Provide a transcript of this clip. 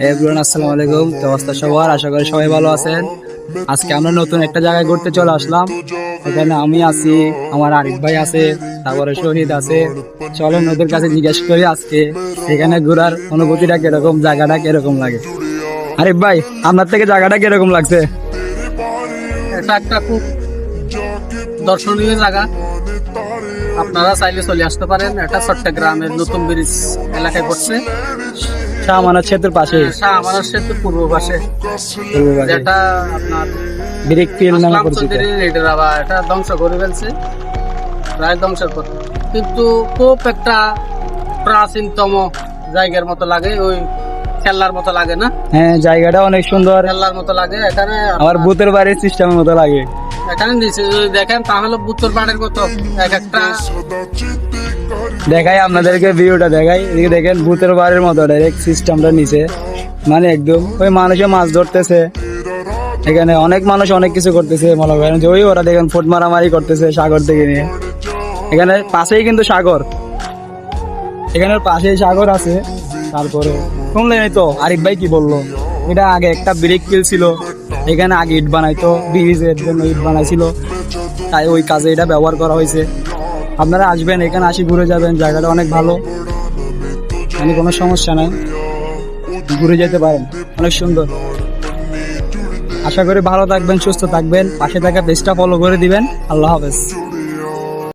Everyone, আসসালামু আলাইকুম। তো অবস্থা সবার, আশা করি সবাই ভালো আছেন। আজকে আমরা নতুন একটা জায়গায় ঘুরতে চলে আসলাম। এখানে আমি আছি, আমার আরিফ ভাই আছে, তারপরে শহীদ আছে। চলেন ওদের কাছে জিজ্ঞেস করি আজকে এখানে ঘোরার অনুভূতিটা কিরকম, জায়গাটা কিরকম লাগে। আরিফ ভাই, আপনার থেকে জায়গাটা কিরকম লাগছে? এটা একটা খুব দর্শনীয় জায়গা, আপনারা চাইলে চলে আসতে পারেন। এটা চট্টগ্রামের নতুন ব্রিজ এলাকায় পড়ছে, শাহ আমানত সেতুর পাশে, শাহ আমানত সেতুর পূর্ব পাশে, যেটা আপনার ব্রিক ফিল্ড নামে আসলাম পরিচিত। চৌধুরীর লিডার আবার এটা ধ্বংস করে ফেলছে, প্রায় ধ্বংসের পথে। কিন্তু খুব একটা প্রাচীনতম জায়গার মতো লাগে, ওই খেলার মতো লাগে না, হ্যাঁ, জায়গাটা অনেক সুন্দর, খেলার মতো লাগে। এখানে আমার ভূতের বাড়ির সিস্টেমের মতো লাগে। এখানে নিচে যদি দেখেন তাহলে বুত্তর পাড়ের মতো এক একটা দেখাই আপনাদেরকে, ভিউটা দেখাই। এদিকে দেখেন, ভূতের বাড়ির মতো ডাইরেক্ট সিস্টেমটা নিচে, মানে একদম ওই মানুষে মাছ ধরতেছে। এখানে অনেক মানুষ অনেক কিছু করতেছে, মনে করেন যে ওই ওরা দেখেন ফুট মারামারি করতেছে সাগর থেকে নিয়ে। এখানে পাশেই কিন্তু সাগর, এখানের পাশেই সাগর আছে। তারপরে শুনলেন তো আরিফ ভাই কি বললো, এটা আগে একটা ব্রিক কিল ছিল, এখানে আগে ইট বানাইতো, ব্রিজের জন্য ইট বানাইছিল, তাই ওই কাজে এটা ব্যবহার করা হয়েছে। আপনারা আসবেন, এখানে আসি ঘুরে যাবেন, জায়গাটা অনেক ভালো, মানে কোনো সমস্যা নাই, ঘুরে যেতে পারেন, অনেক সুন্দর। আশা করি ভালো থাকবেন, সুস্থ থাকবেন, পাশে থাকা পেজটা ফলো করে দিবেন। আল্লাহ হাফেজ।